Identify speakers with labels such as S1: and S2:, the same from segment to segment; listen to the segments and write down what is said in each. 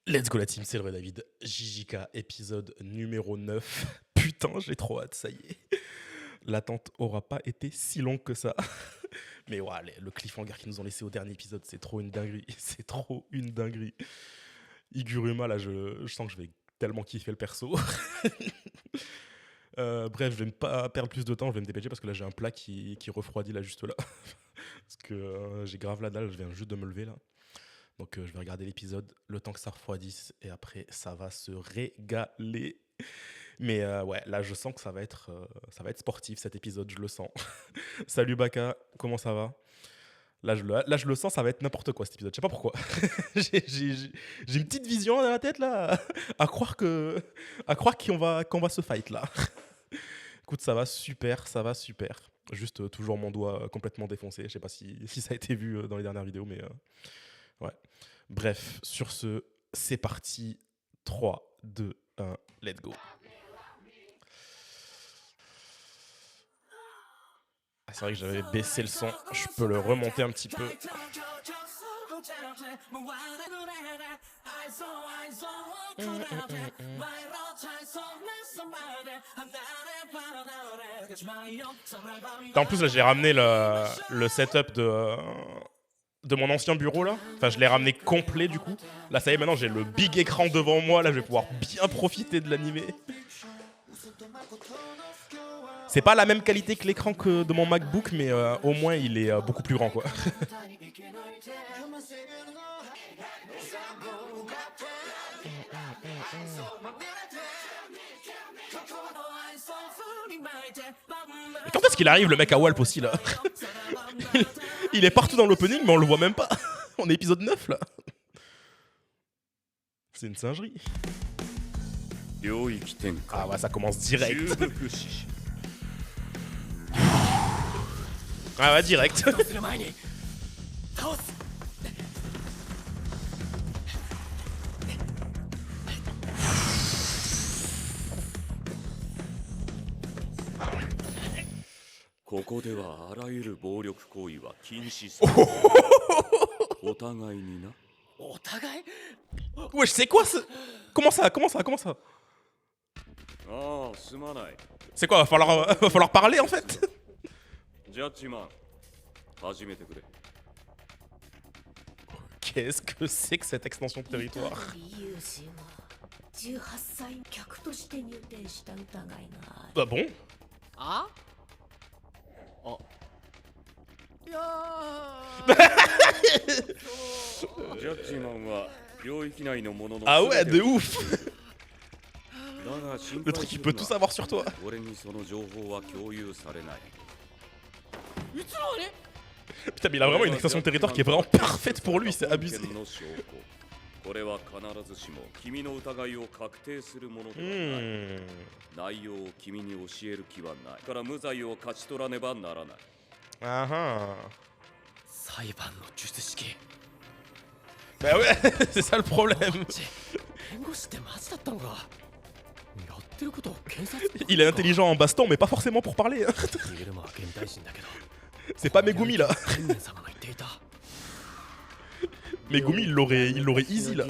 S1: Let's go la team, c'est le vrai David. JJK, épisode numéro 9. Putain, j'ai trop hâte, ça y est. L'attente aura pas été si longue que ça. Mais ouais, le cliffhanger qu'ils nous ont laissé au dernier épisode, c'est trop une dinguerie. C'est trop une dinguerie. Iguruma, là, je sens que je vais tellement kiffer le perso. Bref, je vais pas perdre plus de temps, je vais me dépêcher parce que là, j'ai un plat qui refroidit là, juste là. Parce que j'ai grave la dalle, je viens juste de me lever là. Donc je vais regarder l'épisode le temps que ça refroidisse et après ça va se régaler. Mais ouais, là je sens que ça va être sportif cet épisode, je le sens. Salut Baka, comment ça va? Là, je le sens, ça va être n'importe quoi cet épisode. Je sais pas pourquoi. J'ai une petite vision dans la tête là, à croire qu'on va se fight là. Écoute, ça va super, ça va super. Juste toujours mon doigt complètement défoncé. Je sais pas si ça a été vu dans les dernières vidéos, mais ouais. Bref, sur ce, c'est parti. 3, 2, 1, let's go. Ah, c'est vrai que j'avais baissé le son, je peux le remonter un petit peu. En plus, là, j'ai ramené le setup de mon ancien bureau là. Enfin, je l'ai ramené complet du coup. Là, ça y est, maintenant j'ai le big écran devant moi. Là, je vais pouvoir bien profiter de l'animé. C'est pas la même qualité que l'écran que de mon MacBook, mais au moins il est beaucoup plus grand quoi. Et quand est-ce qu'il arrive le mec à Walp aussi là? Il est partout dans l'opening, mais on le voit même pas. On est épisode 9 là. C'est une singerie. Ah ouais, ça commence direct. Ah ouais, direct. Wesh, c'est quoi ce... Comment ça? C'est quoi, va falloir parler en fait? Qu'est-ce que c'est que cette extension de territoire? Bah bon? Ah ouais, de ouf. Le truc, il peut tout savoir sur toi. Putain, mais il a vraiment une extension de territoire qui est vraiment parfaite pour lui, c'est abusé. Ah ah. Bah ouais, c'est ça le problème. Il est intelligent en baston, mais pas forcément pour parler. Hein. C'est pas Megumi là. Megumi, il l'aurait easy là.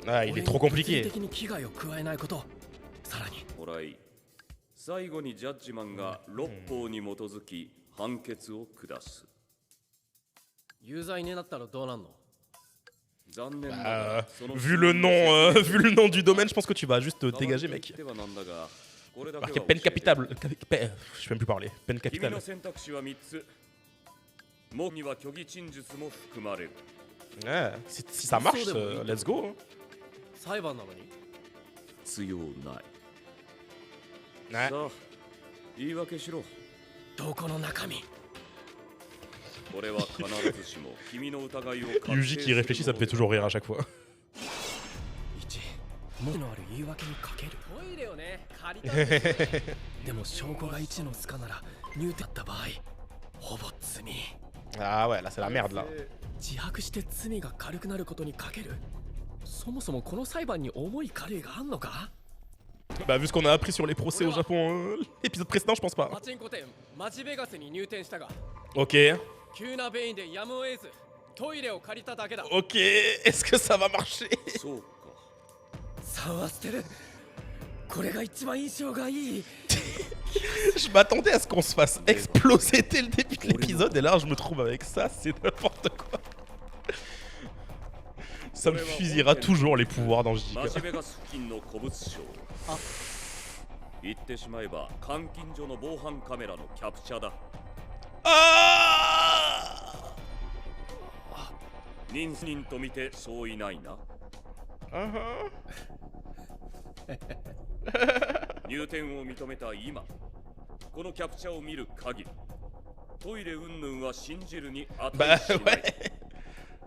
S1: Ah, il est trop compliqué. Vu le nom du domaine, je pense que tu vas juste te dégager, mec. Marqué peine capitale. Je sais même plus parler. Peine capitale. Ouais, si ça marche, let's go. Ouais. Yuji qui réfléchit, ça me fait toujours rire à chaque fois. Ah ouais, là c'est la merde là. Bah, vu ce qu'on a appris sur les procès au Japon, l'épisode précédent, je pense pas.
S2: パチンコ店マジベガスに入店したが
S1: Ok,
S2: 急な便意でやむを得ずトイレを借りただけだ
S1: ok, est-ce que ça va marcher?
S3: そうか。
S2: サワステルこれが一番印象がいい
S1: Je m'attendais à ce qu'on se fasse exploser dès le début de l'épisode et là je me trouve avec ça, c'est n'importe quoi. Ça me fusillera toujours les pouvoirs dans
S3: ラ
S1: JK.
S3: スベガス付近の古物商。
S2: あ
S3: 言ってしまえば監禁所の防犯カメラのキャプチャだ。
S1: Ah!
S3: 人数人と見てそういないな。
S1: Uh-huh.
S3: 入店を認めた今、このキャプチャを見る限り、トイレ云々は信じるに値
S1: Bah
S3: しない。
S1: ouais.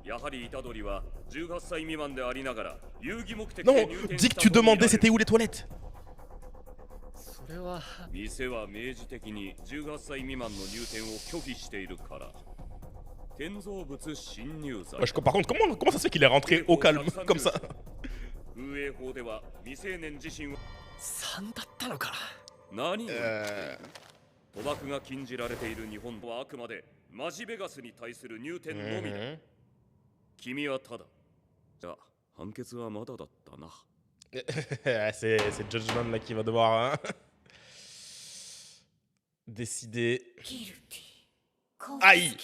S3: やはり虎杖は18歳未満でありながら遊戯目的
S1: Non,
S3: で入店
S1: dis
S3: し
S1: que
S3: た
S1: tu
S3: と見られ
S1: demandais
S3: る
S1: c'était où les toilettes.
S2: それは
S3: 店は明示的に18歳未満の入店を拒否しているから建造物侵入罪
S1: Ouais, par contre, comment ça se fait qu'il est rentré au calme comme ça?
S3: 風営法では未成年自身は
S2: 3だったのか
S3: 何を言っている賭博が禁じられている日本はあくまでマジベガスに対する入店のみだ、君はただじゃあ判決はまだだったな
S1: c'est Judgment là qui va devoir décider. Aïe!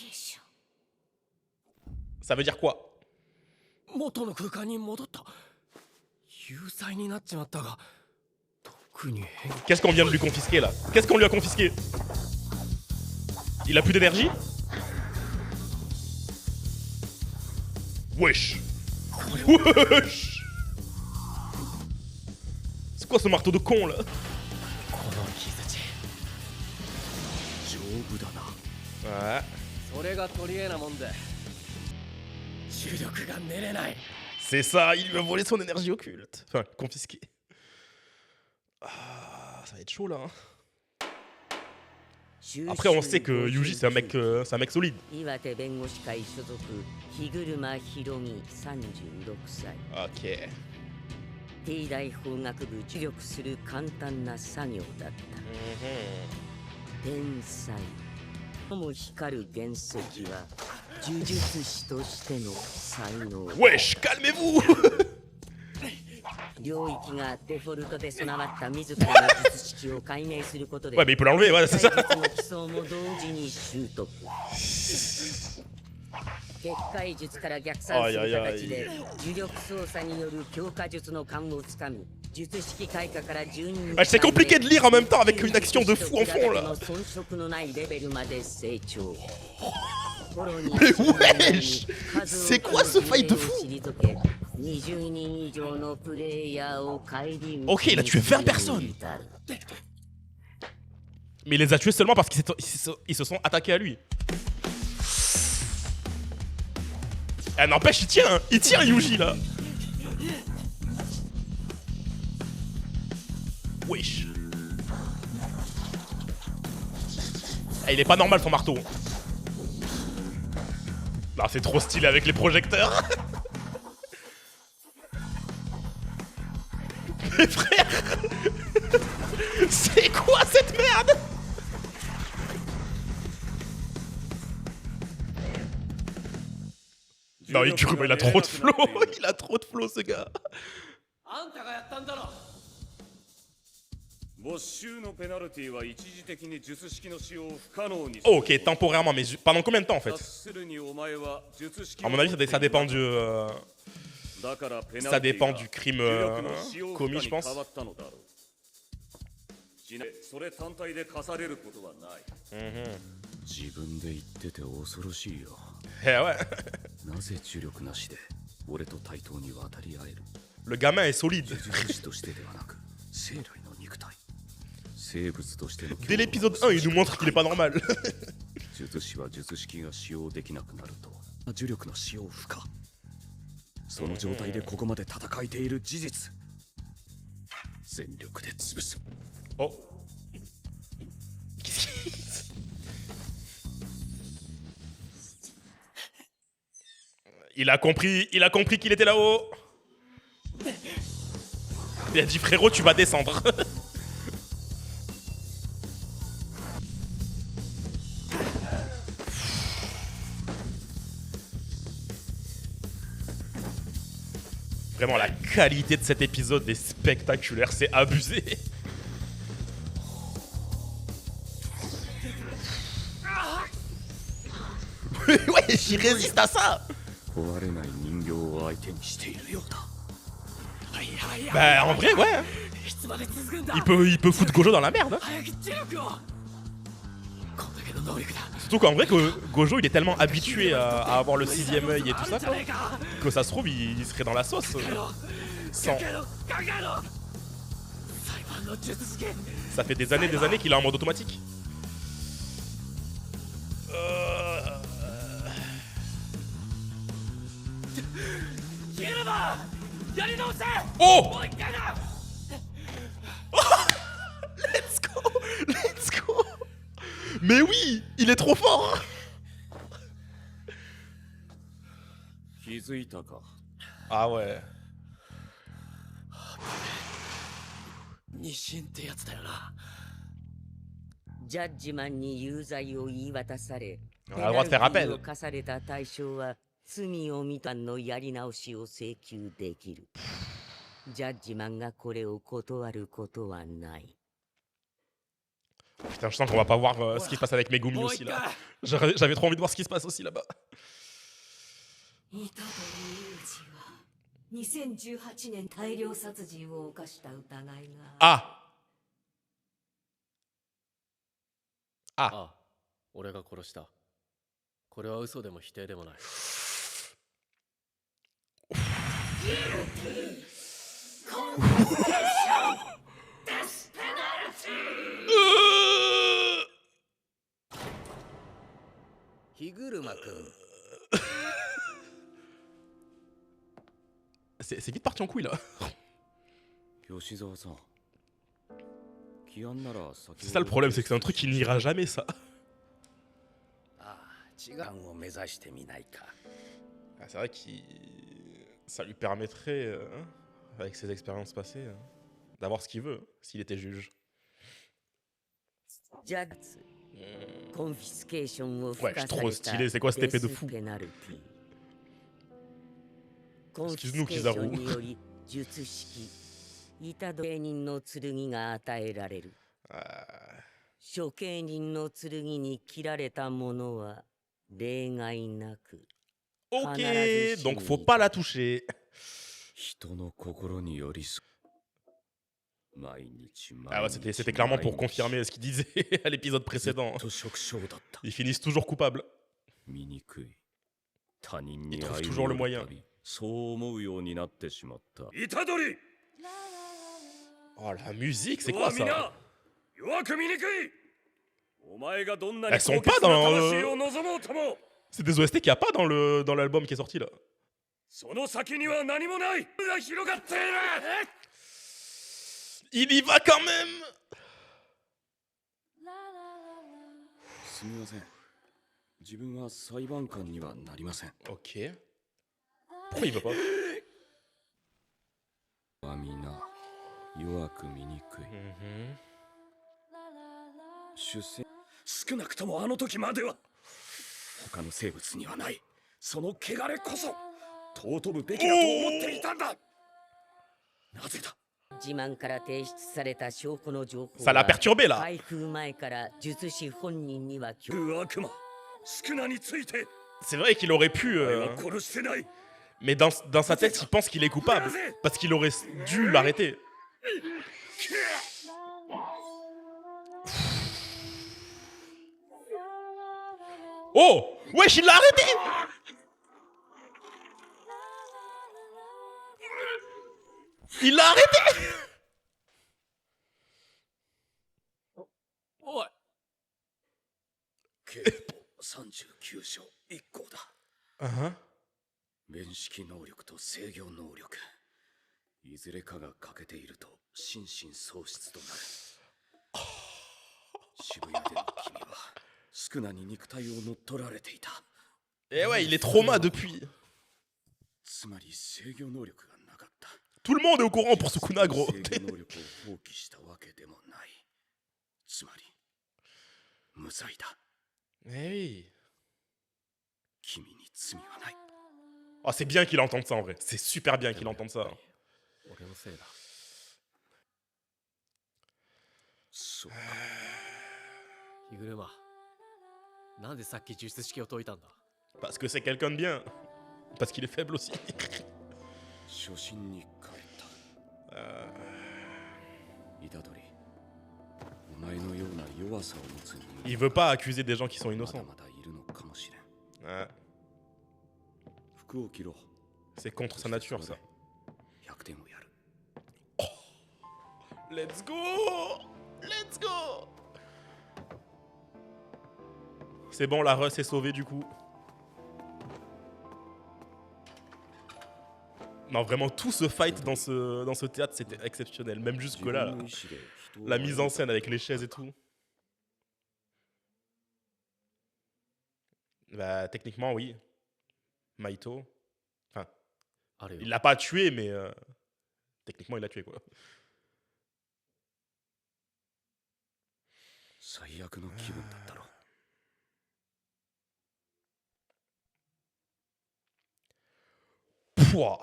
S1: Ça veut dire quoi?
S2: 元の空間に戻った有罪になっちまったが特に変
S1: Qu'est-ce qu'on vient de lui confisquer là? Qu'est-ce qu'on lui a confisqué? Il a plus d'énergie? Wesh! Wesh! C'est quoi ce marteau de con là?
S2: この傷地
S3: 丈夫だな
S1: Ouais.
S2: それが取り柄なもんで重力が寝れない
S1: C'est ça, il lui a volé son énergie occulte. Enfin, confisqué. Ah, ça va être chaud là. Hein. Après, on sait que Yuji, c'est un mec solide.
S4: 岩手弁護士会所属日車ひろみ36歳
S1: Ok.
S4: T 大法学部受力する簡単な作業だった天才とも光る原石は呪術師としての才能
S1: Wesh, calmez-vous.
S4: 領域がデフォルトで備わった自らの術式を解明することで
S1: Ouais, mais il peut l'enlever, ouais, c'est ça.
S4: 怪術の基礎も同時に習得結界術から逆算する形で呪力操作による強化術の勘をつかみ術式開花から12日
S1: C'est compliqué de lire en même temps avec une action de fou en fond là.
S4: 遜色のないレベルまで成長
S1: Mais wesh! C'est quoi ce fight de fou? Ok, il a tué 20 personnes. Mais il les a tués seulement parce qu'ils se sont attaqués à lui. Eh, n'empêche, il tient Yuji là. Wesh. Eh, il est pas normal son marteau. Non, c'est trop stylé avec les projecteurs. Mais frère, c'est quoi cette merde? Non, Ikiruma, il a trop de flow. Il a trop de flow, ce gars.
S2: あんたがやったんだろ
S3: 没収のペナルティは一時的に術式の使用を不可能にする
S1: Oh, ok, temporairement, mais pendant combien de temps en fait?
S3: 察するにお前は術式を
S1: À mon avis, ça dépend du,
S3: だからペナルティ
S1: ça
S3: が
S1: dépend du crime
S3: 呪力の使用不可
S1: commis,
S3: に
S1: je
S3: 変
S1: pense.
S3: わったのだろうしねそれ単体で課されることはない自分で言ってて恐ろしいよ
S1: Eh ouais.
S3: なぜ呪力なしで俺と対等に渡り合える
S1: Le gamin est solide.
S3: 呪術師としてではなく生来の肉体生物としての
S1: Dès l'épisode 1, il nous montre qu'il est pas normal.
S3: 術師は術式が使用できなくなると呪力の使用不可その状態でここまで戦えている事実全力で潰す
S1: Oh. Qu'est-ce qu'il... Il a compris qu'il était là-haut. Il a dit frérot, tu vas descendre. Vraiment, la qualité de cet épisode est spectaculaire, c'est abusé. Ouais, j'y résiste à ça.
S3: 壊れない人形を相手にしているようだ。
S1: Bah, en vrai, ouais. Hein.
S2: いつまで続くんだ。
S1: Il peut foutre Gojo dans la merde. Hein.
S2: 早く知力を。こんだけの能力だ。
S1: Surtout qu'en vrai, Gojo, il est tellement habitué à avoir le 6ème œil et tout ça, quoi, que ça se trouve, il serait dans la sauce. Sans... Ça fait des années qu'il est en mode automatique. Oh! Let's go! Let's go! Mais oui! Il est trop fort!
S3: 気づいたか。
S1: Ah ouais.
S2: 日清ってやつだよな。
S4: ジャッジマンに有罪を言い渡され、
S1: On a le droit de faire appel.
S4: を課された対象は罪を見たのやり直しを請求できる。ジャッジマンがこれを断ることはない。
S1: Putain, je sens qu'on va pas voir ce qui se passe avec Megumi aussi là. J'avais trop envie de voir ce qui se passe aussi là-bas.
S5: イタドリユージは2018年大量殺人を犯した疑いが。
S1: Ah!
S2: ああ、俺が殺した。これは嘘でも否定でもない。
S4: 日車くん。
S1: C'est vite parti en couille là.
S3: 吉沢さん。起案なら先
S1: C'est ça le problème, c'est que c'est un truc qui n'ira jamais ça.
S2: ああ、違うを目指してみないか。
S1: Ah, c'est vrai que ça lui permettrait, avec ses expériences passées, d'avoir ce qu'il veut, s'il était juge.
S4: ジャッジ、コンフィスケーションを付
S1: Ouais,
S4: 加
S1: je suis
S4: さ
S1: trop
S4: れた
S1: stylé, c'est quoi cette épée de
S4: デス
S1: fou?
S4: ペナルティ。コンフィス
S1: Excuse-nous,
S4: ケーショ
S1: Kizaru.
S4: ンにより術式、イタド芸人の剣が与えられる。処刑人の剣に切られたものは例外なく。
S1: Ok, donc faut pas la toucher.
S3: 人の心に寄り添う。毎日
S1: Ah ouais, c'était clairement pour confirmer ce qu'il disait à l'épisode précédent.
S3: と食傷だった。
S1: Ils finissent toujours coupables.
S3: 醜い。他人に
S1: Ils
S3: 歩
S1: trouvent
S3: み
S1: toujours le
S3: 寄る
S1: moyen.
S3: たびそう思うようになってしまった。虎杖
S1: Oh la musique, c'est quoi ça?
S3: 弱く醜い。お前がどんな
S1: Elles
S3: に
S1: sont
S3: 高
S1: pas
S3: 潔な
S1: dans...
S3: 魂を望もうとも
S1: C'est des OST qu'il n'y a pas dans l'album qui est sorti là.
S3: その先には何もないが広がっている。
S1: Il y va quand même!
S3: すみません。自分は裁判官にはなりません。
S1: Ok. Pourquoi il veut pas?
S3: は皆弱く醜い。出世少なくともあの時までは他の生物にはないその汚れこそ尊ぶべきだと思っていたんだ。なぜだ。
S4: 自慢から提出された証拠の情報
S1: Ça l'a perturbé là.
S4: 開封前から術師本人には
S3: 悪魔少なについて
S1: C'est vrai qu'il aurait pu...
S3: は殺してない。
S1: Mais dans sa tête, il pense qu'il est coupable. Parce qu'il aurait dû l'arrêter. Oh! Wesh, il l'a arrêté! Il l'a arrêté!
S2: おい。
S3: 刑法39条1項だ。面識能力と制御能力いずれかが欠けていると心神喪失となる。渋谷での君は少なに肉体を乗っ取られていた。
S1: Et ouais, il est trauma depuis.
S3: つまり制御能力がなかった。
S1: Tout le monde est au courant pour Sukuna, gros.
S3: 制御能力を放棄したわけでもない。つまり無罪だ。
S1: Eh oui.
S3: 君に罪はない。
S1: Oh, c'est bien qu'il entende ça en vrai. C'est super bien qu'il entende ça.
S2: 俺のせいだ。
S3: そうか。
S2: 日車、なんでさっき術式を解いたんだ？
S1: Parce que c'est quelqu'un de bien. Parce qu'il est faible aussi.
S3: 初心に帰った。虎杖、お前のような弱さを持つ人間
S1: Il veut pas accuser des gens qui sont
S3: まだ
S1: innocents.
S3: まだいるのかもしれん。
S1: Ouais.
S3: 服を着ろ。
S1: C'est contre sa nature, ça.
S3: 100点をやる。
S1: Let's go! Let's go! C'est bon, la Russ est sauvée du coup. Non, vraiment, tout ce fight dans ce théâtre, c'était exceptionnel. Même jusque-là, là. La mise en scène avec les chaises et tout. Bah, techniquement, oui. Maito. Enfin,
S2: あるよ
S1: il l'a pas tué, mais techniquement, il l'a tué, quoi.
S3: 最悪の気分だったろ。
S1: Pouah.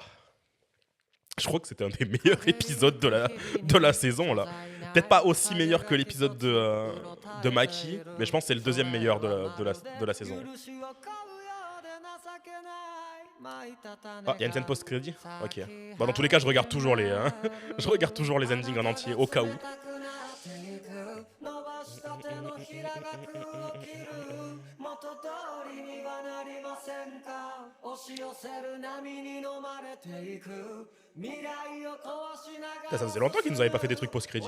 S1: Je crois que c'était un des meilleurs épisodes de la saison, là. Peut-être pas aussi meilleur que l'épisode de Maki, mais je pense que c'est le deuxième meilleur de la saison. Ah, il y a une scène post-crédit? Ok. Bah, dans tous les cas, je regarde toujours les, je regarde toujours les endings en entier, au cas où. Ça faisait longtemps qu'ils nous avaient pas fait des trucs post-crédit.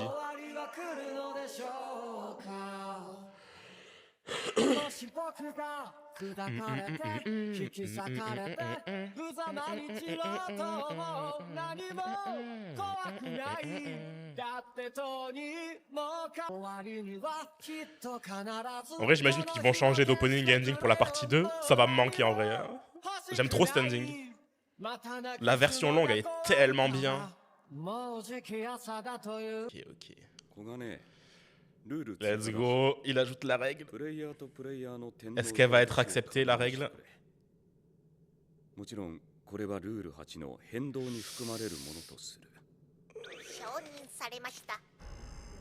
S1: En vrai, j'imagine qu'ils vont changer d'opening et ending pour la partie 2. Ça va me manquer en vrai. J'aime trop cet ending. La version longue, elle est tellement bien. Ok, ok.
S3: 小金、ルール
S1: Let's go. Il ajoute la règle.
S3: プレイヤーとプレイヤーの天皇
S1: Est-ce qu'elle va être acceptée, la règle?
S3: もちろんこれはルール8の変動に含まれるものとする。
S6: 承認されました。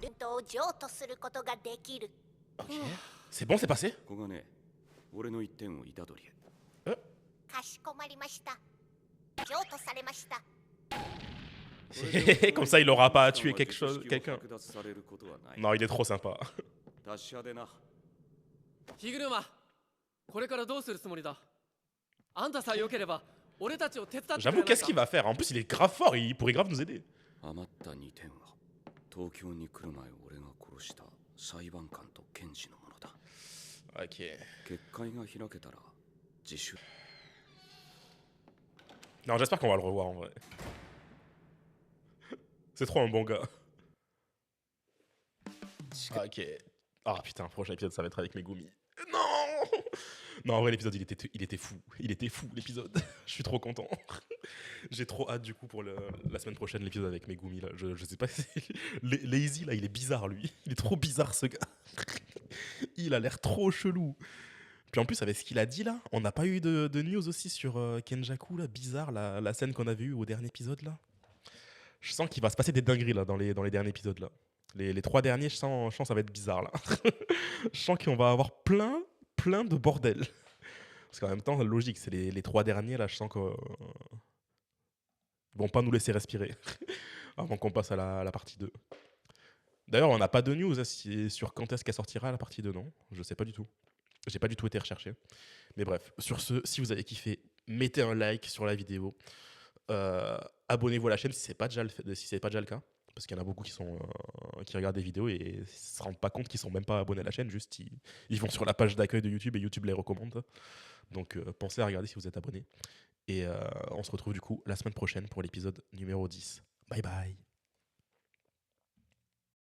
S6: ルートを譲渡することができる。
S1: Ok. C'est bon, c'est passé?
S3: 小金、俺の1点を虎杖へ。
S6: かしこまりました。譲渡されました。
S1: Comme ça, il aura pas à tuer quelqu'un. Non, il est trop sympa.
S3: 達者でな。
S2: 日車、これからどうするつもりだ？あんたさえ良ければ俺たちを手伝ってくれないか？
S1: J'avoue, qu'est-ce qu'il va faire? En plus, il est grave fort. Il pourrait grave nous aider.
S3: 余った2点は東京に来る前俺が殺した裁判官と検事のものだ。
S1: Ok.
S3: 結界が開けたら自首。
S1: Non, j'espère qu'on va le revoir en vrai. C'est trop un bon gars. Ok. Ah putain, prochain épisode, ça va être avec Megumi. Non! Non, en vrai, l'épisode, il était fou. Il était fou, l'épisode. Je suis trop content. J'ai trop hâte, du coup, pour la semaine prochaine, l'épisode avec Megumi. Là. Je sais pas si... Lazy, là, il est bizarre, lui. Il est trop bizarre, ce gars. Il a l'air trop chelou. Puis en plus, avec ce qu'il a dit, là, on n'a pas eu de news aussi sur Kenjaku, là, bizarre, la scène qu'on avait eue au dernier épisode, là. Je sens qu'il va se passer des dingueries, là, dans les derniers épisodes, là. Les 3 derniers, je sens que ça va être bizarre, là. Je sens qu'on va avoir plein de bordel. Parce qu'en même temps, logique, c'est les 3 derniers, là, je sens qu'ils vont pas nous laisser respirer avant qu'on passe à la partie 2. D'ailleurs, on n'a pas de news hein, sur quand est-ce qu'elle sortira la partie 2, non? Je sais pas du tout. J'ai pas du tout été recherché. Mais bref, sur ce, si vous avez kiffé, mettez un like sur la vidéo. Abonnez-vous à la chaîne si c'est pas déjà le cas. Parce qu'il y en a beaucoup qui regardent des vidéos et ne se rendent pas compte qu'ils sont même pas abonnés à la chaîne. Juste, ils vont sur la page d'accueil de YouTube et YouTube les recommande. Donc, pensez à regarder si vous êtes abonné. Et on se retrouve du coup la semaine prochaine pour l'épisode numéro 10. Bye bye.